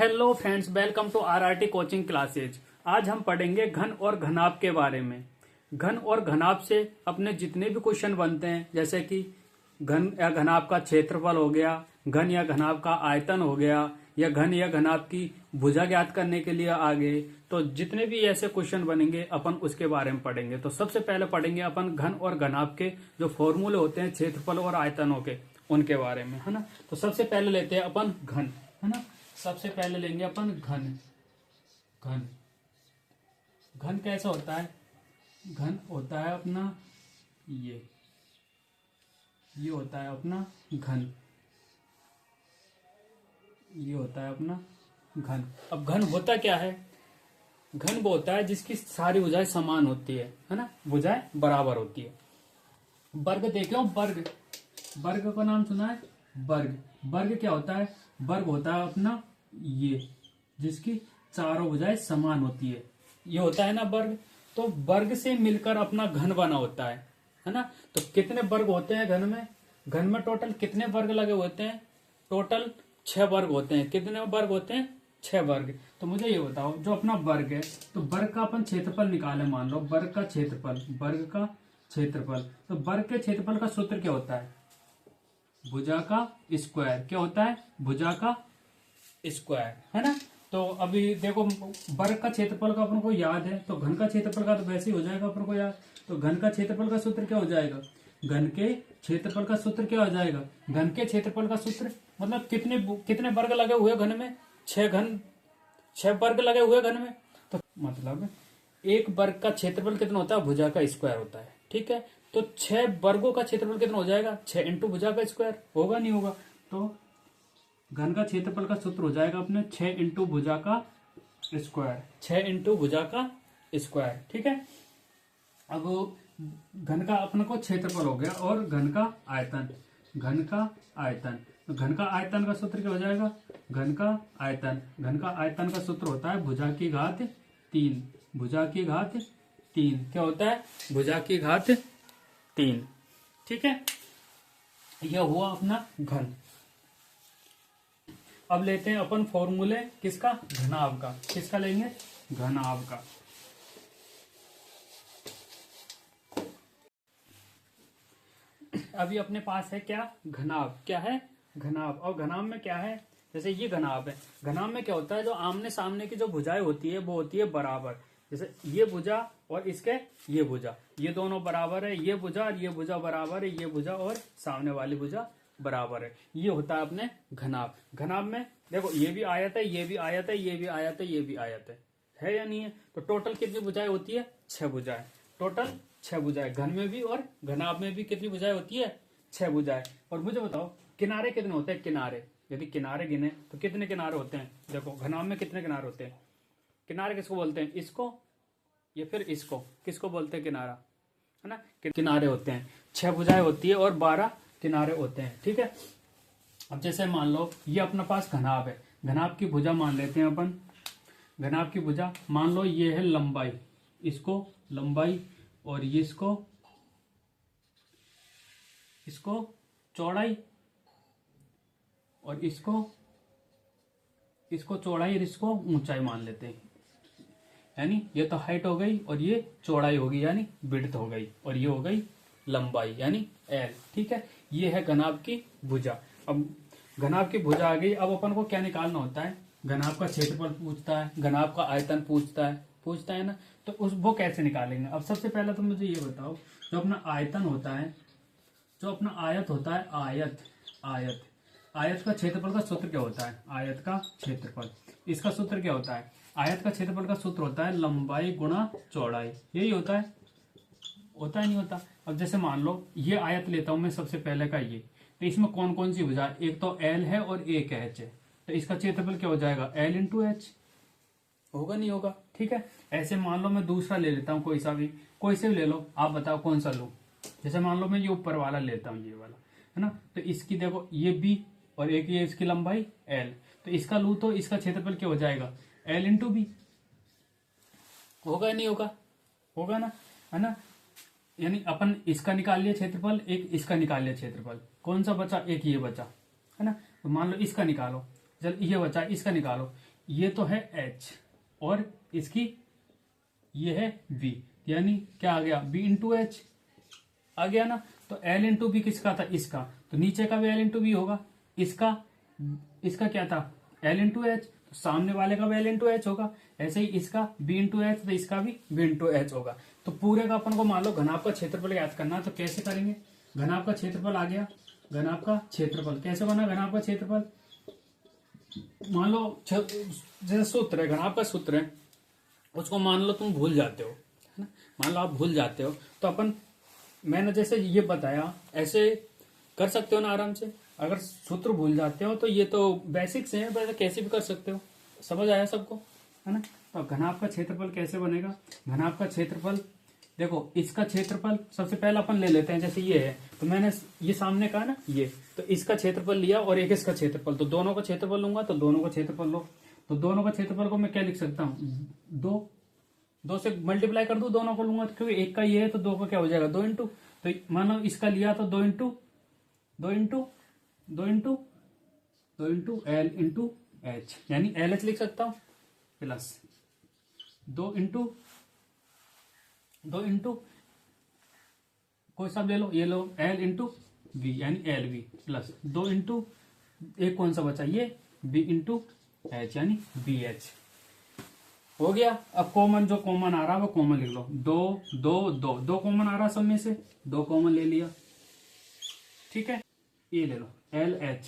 Hello friends, welcome to RRT coaching classes. आज हम पढ़ेंगे घन और घनाभ के बारे में। घन और घनाभ से अपने जितने भी क्वेश्चन बनते हैं, जैसे कि घन या घनाभ का क्षेत्रफल हो गया, घन या घनाभ का आयतन हो गया, या घन या घनाभ की भुजा ज्ञात करने के लिए आगे, तो जितने भी ऐसे क्वेश्चन बनेंगे अपन उसके बारे में पढ़ेंगे। तो सबसे पहले पढ़ेंगे अपन घन और घनाभ के जो फॉर्मूले होते हैं क्षेत्रफल और आयतनों के, उनके बारे में, है ना। तो सबसे पहले लेते हैं अपन घन, है ना। सबसे पहले लेंगे अपन घन। घन घन कैसा होता है? घन होता है अपना ये होता है अपना घन, ये होता है अपना घन। अब घन होता क्या है? घन वो होता है जिसकी सारी भुजाएं समान होती है ना, भुजाएं बराबर होती है। वर्ग देख लो, वर्ग, वर्ग का नाम सुना है? वर्ग, वर्ग क्या होता है? वर्ग होता है अपना ये जिसकी चारों भुजाएं समान होती है, ये होता है ना वर्ग। तो वर्ग से मिलकर अपना घन बना होता है ना। तो कितने वर्ग होते हैं घन में? घन में टोटल कितने वर्ग लगे होते हैं? टोटल 6 वर्ग होते हैं। कितने वर्ग होते हैं? 6 वर्ग। तो मुझे ये बताओ, जो अपना वर्ग है, तो वर्ग का अपन क्षेत्रफल निकाले। मान लो वर्ग का क्षेत्रफल, वर्ग का क्षेत्रफल, तो वर्ग के क्षेत्रफल का सूत्र क्या होता है? भुजा का स्क्वायर। क्या होता है? भुजा का स्क्वायर, है ना। तो अभी देखो, वर्ग का क्षेत्रफल का अपन को याद है, तो घन का क्षेत्रफल का तो वैसे ही हो जाएगा अपन को याद। तो घन का क्षेत्रफल का सूत्र क्या हो जाएगा? घन के क्षेत्रफल का सूत्र क्या हो जाएगा? घन के क्षेत्रफल का सूत्र मतलब कितने कितने वर्ग लगे हुए घन में? 6 वर्ग लगे हुए घन में। तो मतलब एक वर्ग का क्षेत्रफल कितना होता है? भुजा का स्क्वायर होता है, ठीक है। तो 6 वर्गों का क्षेत्रफल कितना हो जाएगा? 6 इंटू भुजा का स्क्वायर। होगा नहीं होगा? तो घन का क्षेत्रफल का सूत्र हो जाएगा अपने 6 इंटू भुजा का स्क्वायर, 6 इंटू भुजा का स्क्वायर, ठीक है। अब घन का अपने को क्षेत्रफल हो गया, और घन का आयतन, घन का आयतन। तो घन का आयतन का सूत्र क्या हो जाएगा? घन का आयतन, घन का आयतन का सूत्र होता है भुजा की घात 3, भुजा की घात 3। क्या होता है? भुजा की घात 3, ठीक है। यह हुआ अपना घन। अब लेते हैं अपन फॉर्मूले किसका? घनाभ का। किसका लेंगे? घनाभ का। अभी अपने पास है क्या? घनाभ। क्या है? घनाभ। और घनाभ में क्या है? जैसे ये घनाभ है, घनाभ में क्या होता है? जो आमने सामने की जो भुजाएं होती है वो होती है बराबर। जैसे ये भुजा और इसके ये भुजा, ये दोनों बराबर है। ये भुजा और ये भुजा बराबर है, ये भुजा और सामने वाली भुजा बराबर है। ये होता है अपने घनाभ। घनाभ में देखो, ये भी आयत है, ये भी आयत है, ये भी आयत है, ये भी आयत है या नहीं है? तो टोटल कितनी भुजाएं होती है? 6 भुजाएं। टोटल 6 भुजाएं। घन में भी और घनाभ में भी कितनी भुजाएं होती है? 6 भुजाएं। और मुझे बताओ, किनारे कितने होते हैं? किनारे, यदि किनारे गिने तो कितने किनारे होते हैं? देखो, घनाभ में कितने किनारे होते हैं? किनारे किसको बोलते हैं? इसको या फिर इसको किसको बोलते हैं? किनारा, है ना। किनारे होते हैं। 6 भुजाएं होती है और 12 किनारे होते हैं, ठीक है। अब जैसे मान लो ये अपने पास घनाभ है, घनाभ की भुजा मान लेते हैं अपन। घनाभ की भुजा मान लो ये है लंबाई, इसको लंबाई, और ये इसको चौड़ाई, और इसको चौड़ाई और इसको ऊंचाई मान लेते हैं। यानी ये तो हाइट हो गई और ये चौड़ाई होगी यानी विड्थ हो गई, और ये हो गई लंबाई यानी एल, ठीक है। ये है घनाभ की भुजा। अब घनाभ की भुजा आ गई। अब अपन को क्या निकालना होता है? घनाभ का क्षेत्रफल पूछता है, घनाभ का आयतन पूछता है ना। तो वो कैसे निकालेंगे? अब सबसे पहले तो मुझे ये बताओ, जो अपना आयतन होता है, जो अपना आयत होता है, आयत का क्षेत्रफल का सूत्र क्या होता है? आयत का क्षेत्रफल, इसका सूत्र क्या होता है? आयत का क्षेत्रफल का सूत्र होता है लंबाई गुणा चौड़ाई। यही होता है, होता है नहीं होता? अब जैसे मान लो ये आयत लेता हूं मैं सबसे पहले का ये, तो इसमें कौन कौन सी भुजा? एक तो एल है और एक एच है। तो इसका क्षेत्रफल क्या हो जाएगा? L into H. होगा नहीं होगा? ठीक है। ऐसे मान लो मैं दूसरा ले लेता हूँ, कोई से भी ले लो, आप बताओ कौन सा लूं। जैसे मान लो मैं ये ऊपर वाला लेता हूँ, ये वाला, है ना। तो इसकी देखो ये बी और एक ये इसकी लंबाई एल, तो इसका लू तो इसका क्षेत्रफल क्या हो जाएगा? L into B. होगा नहीं होगा? होगा ना, है ना। यानी अपन इसका निकाल लिया क्षेत्रफल, एक इसका निकाल लिया क्षेत्रफल। कौन सा बचा? एक ये बचा, है ना। तो मान लो इसका निकालो, चल ये बचा, इसका निकालो। ये तो है H और इसकी ये है V, यानी क्या आ गया B इंटू एच आ गया ना। तो L इंटू बी किसका था, इसका, तो नीचे का भी L इंटू बी होगा, इसका क्या था L इंटू एच, तो सामने वाले का भी L इंटू एच होगा। ऐसे ही इसका B इंटू एच, तो इसका भी B इंटू एच होगा। तो पूरे का अपन को मान लो घनाभ का क्षेत्रफल याद करना है, तो कैसे करेंगे, घनाभ का क्षेत्रफल आ गया, घनाभ का क्षेत्रफल कैसे बना, घनाभ का क्षेत्रफल मान लो जैसे सूत्र है, घनाभ का सूत्र है, उसको मान लो तुम भूल जाते हो, है ना, मान लो आप भूल जाते हो, तो अपन मैंने जैसे ये बताया ऐसे कर सकते हो ना आराम से। अगर सूत्र भूल जाते हो तो ये तो बेसिक्स हैं, वैसे कैसे भी कर सकते हो, समझ आया सबको, है ना। तो घनाभ का क्षेत्रफल कैसे बनेगा, घनाभ का क्षेत्रफल देखो, इसका क्षेत्रफल सबसे पहले अपन ले लेते हैं, जैसे ये है, तो मैंने ये सामने कहा ना ये, तो इसका क्षेत्रफल लिया और एक इसका क्षेत्रफल, तो दोनों का क्षेत्रफल लूंगा, तो दोनों का क्षेत्रफल लो, तो दोनों का क्षेत्रफल को मैं क्या लिख सकता हूँ, दो से मल्टीप्लाई कर दू, दोनों को लूंगा, क्योंकि एक का ये है तो दो का क्या हो जाएगा, 2 इंटू, तो मानो इसका लिया तो 2 इंटू एल इंटू एच, यानी एल एच लिख सकता हूं, प्लस 2 इंटू कोई सा ले लो, ये लो एल इंटू बी, यानी एल बी, प्लस 2 इंटू एक कौन सा बचा, ये बी इंटू एच, यानी बी एच हो गया। अब कॉमन, जो कॉमन आ रहा है वो कॉमन लिख लो, दो कॉमन आ रहा है सब में से, 2 कॉमन ले लिया, ठीक है, ये ले लो एल एच,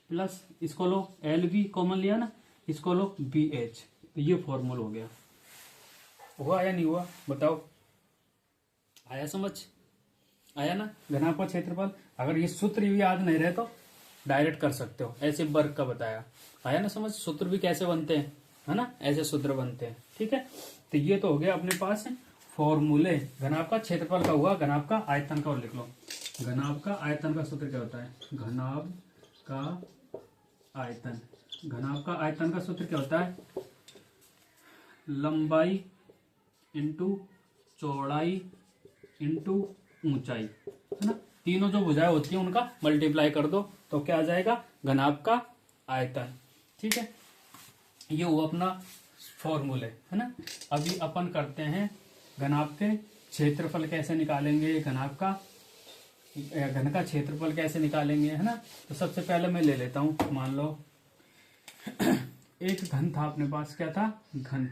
प्लस इसको लो एल बी कॉमन लिया ना, इसको लो बी एच, तो ये फॉर्मूला हो गया। हुआ या नहीं हुआ, बताओ, आया समझ, आया ना। घनाभ का क्षेत्रफल, अगर ये सूत्र भी याद नहीं रहे तो डायरेक्ट कर सकते हो, ऐसे वर्ग का बताया, आया ना समझ, सूत्र भी कैसे बनते हैं, है ना, ऐसे सूत्र बनते हैं, ठीक है। तो ये तो हो गया अपने पास फॉर्मूले, घनाभ का क्षेत्रफल का हुआ, घनाभ का आयतन का और लिख लो। घनाभ का आयतन का सूत्र क्या होता है, घनाभ का आयतन, घनाभ का आयतन का सूत्र क्या होता है, लंबाई इंटू चौड़ाई इंटू ऊंचाई, है ना, तीनों जो भुजाएं होती हैं उनका मल्टीप्लाई कर दो तो क्या आ जाएगा, घनाभ का आयतन, ठीक है। ये हुआ अपना फॉर्मूले, है ना। अभी अपन करते हैं घनाभ के क्षेत्रफल कैसे निकालेंगे, घनाभ का घन का क्षेत्रफल कैसे निकालेंगे, है ना। तो सबसे पहले मैं ले लेता हूं, मान लो एक घन था अपने पास, क्या था, घन,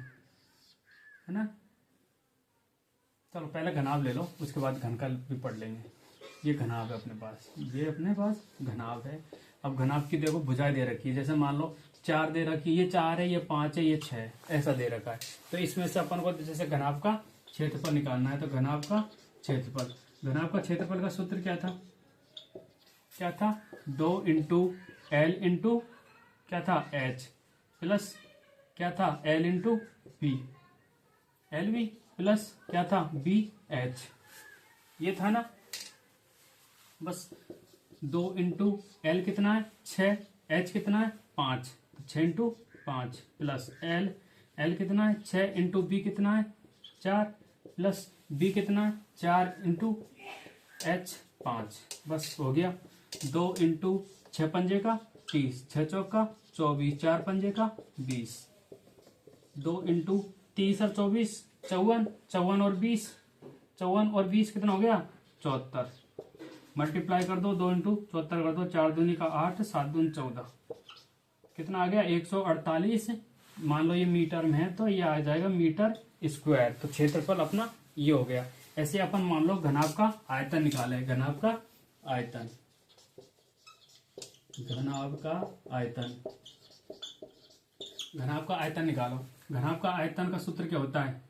है ना। चलो पहले घनाभ ले लो, उसके बाद घन का भी पढ़ लेंगे। ये घनाभ है अपने पास, ये अपने पास घनाभ है। अब घनाभ की देखो भुजाएं दे रखी है, जैसे मान लो 4 दे रखी है, ये 4 है, ये 5 है, ये 6 है, ऐसा दे रखा है। तो इसमें से अपन को जैसे घनाभ का क्षेत्रफल निकालना है, तो घनाभ का क्षेत्रफल, घनाभ का क्षेत्रफल का सूत्र क्या था 2 इंटू एल इंटू क्या था एच, प्लस क्या था L into B, L B, plus क्या था बी एच, ये था ना। बस 2 इंटू एल कितना है 6, एच कितना है 5, 6 इंटू 5, प्लस एल कितना है 6 इंटू बी कितना है 4, प्लस बी कितना है 4 इंटू एच 5, बस हो गया। 2 इंटू 6 पंजे का 30, 6 चौका 24, 4 पंजे का 20, 2 इंटू 30 और 24 54, 54 और 20, 54 और 20 कितना हो गया 74, मल्टीप्लाई कर दो, 2 इंटू 74 कर दो, 4 दूनी का 8, 7 दूनी 14, कितना आ गया 148। मान लो ये मीटर में है तो ये आ जाएगा मीटर स्क्वायर। तो क्षेत्रफल अपना ये हो गया। ऐसे अपन मान लो घनाभ का आयतन निकाले, घनाभ का आयतन, घनाभ का आयतन, घनाभ का आयतन निकालो। घनाभ का आयतन का सूत्र क्या होता है,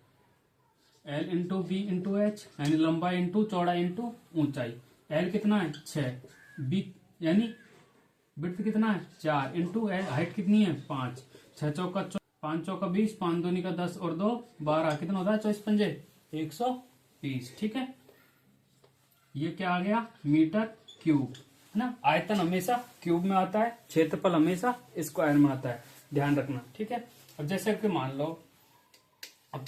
L into B into H, यानी लंबाई इंटू चौड़ाई इंटू ऊंचाई। एल कितना है 6, बी यानी विड्थ कितना है 4, इंटू हाइट कितनी है 5, 6 चौका 5 चौका 20, 5 दूनी का 10 और 2 12, कितना होता है 24 पंजे 120, ठीक है। ये क्या आ गया मीटर क्यूब, है ना। आयतन हमेशा क्यूब में आता है, क्षेत्रफल हमेशा स्क्वायर में आता है, ध्यान रखना, ठीक है। अब जैसे कि मान लो अब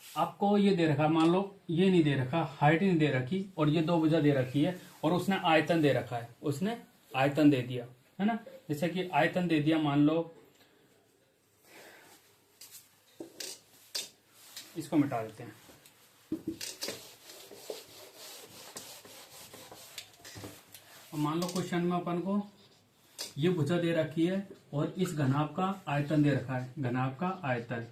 आपको ये दे रखा, मान लो ये नहीं दे रखा, हाइट नहीं दे रखी और ये 2 भुजा दे रखी है और उसने आयतन दे रखा है, उसने आयतन दे दिया, है ना। जैसे कि आयतन दे दिया, मान लो इसको मिटा देते हैं। अब मान लो क्वेश्चन में अपन को ये भुजा दे रखी है और इस घनाभ का आयतन दे रखा है, घनाभ का आयतन।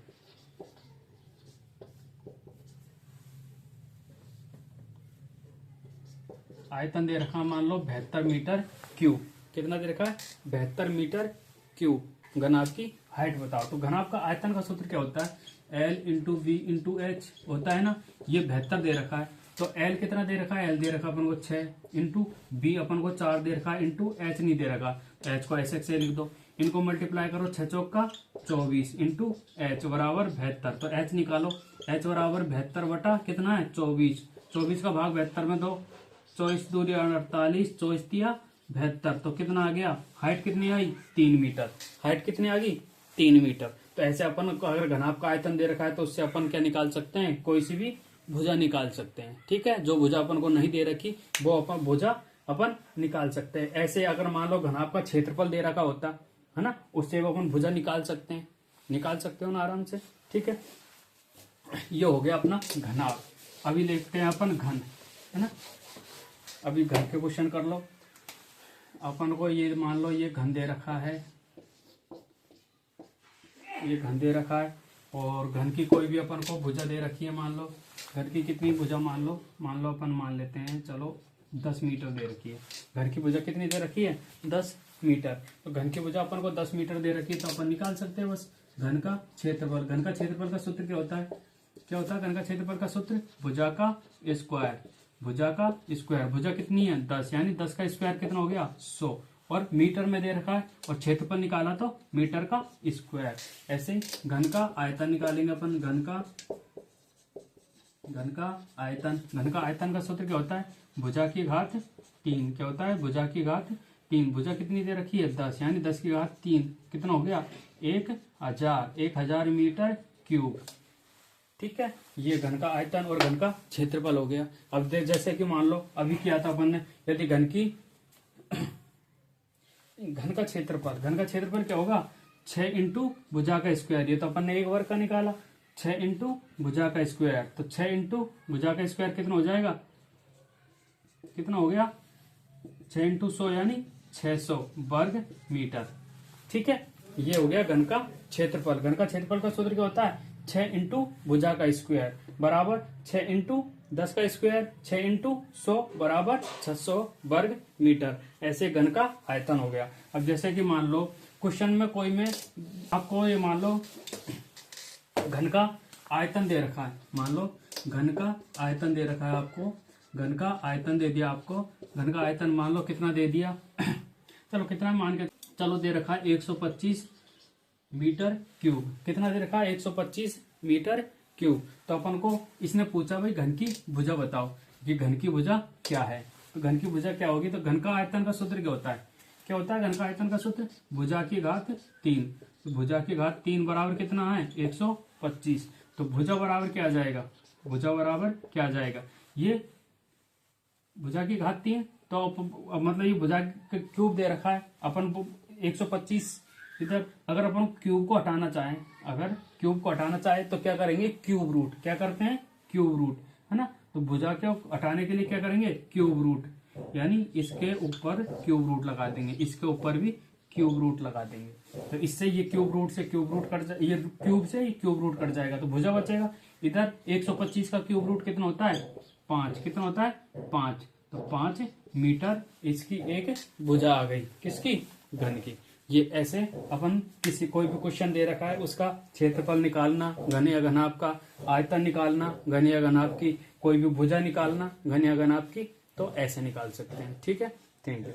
आयतन दे रखा मान लो 72 मीटर क्यूब। कितना दे रखा है? 72 मीटर क्यूब। घनाभ की हाइट बताओ। तो घनाभ का आयतन का सूत्र क्या होता है? L into V into H होता है ना। ये 72 दे रखा है तो L कितना दे रखा है? L दे रखा अपन को 6 इंटू बी अपन को 4 दे रखा है इंटू एच नहीं दे रखा। तो एच को ऐसे से लिख दो। इनको मल्टीप्लाई करो 6 चौक का 24 इंटू एच बराबर 72। तो एच निकालो। एच बराबर 72 बटा कितना है? 24। 24 का भाग 72 में दो। 24 दूरी 48, 24 दिया 72। तो कितना आ गया? हाइट कितनी आई? 3 मीटर। हाइट कितनी आ गई? 3 मीटर। तो ऐसे अपन को अगर घनाभ का आयतन दे रखा है तो उससे अपन क्या निकाल सकते हैं? कोई सी भी भुजा निकाल सकते हैं। ठीक है, जो भुजा अपन को नहीं दे रखी वो अपन भुजा अपन निकाल सकते हैं। ऐसे अगर मान लो घनाभ का क्षेत्रफल दे रखा होता है ना, उससे वो अपन भुजा निकाल सकते हैं। निकाल सकते हो ना आराम से। ठीक है, ये हो गया अपना घनाभ। अभी देखते हैं अपन घन, है ना। अभी घन के क्वेश्चन कर लो। अपन को ये मान लो ये घन दे रखा है, ये घन दे रखा है और घन की कोई भी अपन को भुजा दे रखी है। मान लो घर की कितनी भुजा मान लो अपन मान लेते हैं, चलो 10 मीटर दे रखी है। घर की भुजा कितनी दे रखी है? 10 मीटर। तो घन की भुजा अपन को 10 मीटर दे रखी है तो अपन निकाल सकते हैं बस घन का क्षेत्रफल। घन का क्षेत्रफल का सूत्र क्या होता है? क्या होता है घन का क्षेत्रफल का सूत्र? भुजा का स्क्वायर। भुजा का स्क्वायर। भुजा कितनी है? 10, यानी 10 का स्क्वायर कितना हो गया? 100। और मीटर में दे रखा है और क्षेत्रफल निकाला तो मीटर का स्क्वायर। ऐसे घन का आयतन निकालेंगे अपन। घन का आयतन। घन का आयतन का सूत्र क्या होता है? भुजा की घात 3। क्या होता है? भुजा की घात 3। भुजा कितनी दे रखी है? 10, यानी 10 की घात 3 कितना हो गया? 1000 मीटर क्यूब। ठीक है, ये घन का आयतन और घन का क्षेत्रफल हो गया। अब देख, जैसे कि मान लो अभी किया था अपन ने, यदि घन का क्षेत्रफल क्या होगा? 6 इंटू भुजा का स्क्वायर। ये तो अपन ने एक वर्ग का निकाला। 6 इंटू भुजा का स्क्वायर। तो 6 इंटू भुजा का स्क्वायर कितना हो जाएगा? कितना हो गया? 6 इंटू 100 यानी 600 वर्ग मीटर। ठीक है, ये हो गया घन का क्षेत्रफल। घन का क्षेत्रफल का सूत्र क्या होता है? 6 इंटू भुजा का स्क्वायर बराबर 6 इंटू 10 का स्क्वायर। 6 इंटू 100 बराबर 600 वर्ग मीटर। ऐसे घन का आयतन हो गया। अब जैसे कि मान लो क्वेश्चन में कोई में आपको ये मान लो घन का आयतन दे रखा है। मान लो घन का आयतन दे रखा है आपको। घन का आयतन दे दिया आपको। घन का आयतन मान लो कितना दे दिया चलो कितना मान के चलो दे रखा है 125 मीटर क्यूब। कितना दे रखा है? 125 मीटर क्यूब। तो अपन को इसने पूछा भाई घन की भुजा बताओ कि घन की भुजा क्या है। तो घन की भुजा क्या होगी? तो घन का आयतन का सूत्र क्या होता है? क्या होता है घन का आयतन का सूत्र? भुजा की घात 3। तो भुजा की घात 3 बराबर कितना है? 125। तो भुजा बराबर क्या आ जाएगा? भुजा बराबर क्या आ जाएगा? ये भुजा की घात 3 तो मतलब ये भुजा क्यूब दे रखा है अपन को 125। इधर अगर अपन क्यूब को हटाना चाहें, तो क्या करेंगे? Cube root. क्या करते हैं? क्यूब रूट, है ना। तो भुजा को हटाने के लिए क्या करेंगे? क्यूब रूट, यानी इसके ऊपर क्यूब रूट लगा देंगे, इसके ऊपर भी क्यूब रूट लगा देंगे। तो इससे ये क्यूब रूट से क्यूब रूट कट ये क्यूब से ये क्यूब रूट कट जाएगा तो भुजा बचेगा। इधर 125 का क्यूब रूट कितना होता है? 5। कितना होता है? 5। तो 5 मीटर इसकी एक भुजा आ गई। किसकी? घन की। ये ऐसे अपन किसी कोई भी क्वेश्चन दे रखा है उसका क्षेत्रफल निकालना, घन या घनाभ का आयतन निकालना, घन या घनाभ की कोई भी भुजा निकालना, घन या घनाभ की, तो ऐसे निकाल सकते हैं। ठीक है, थैंक यू।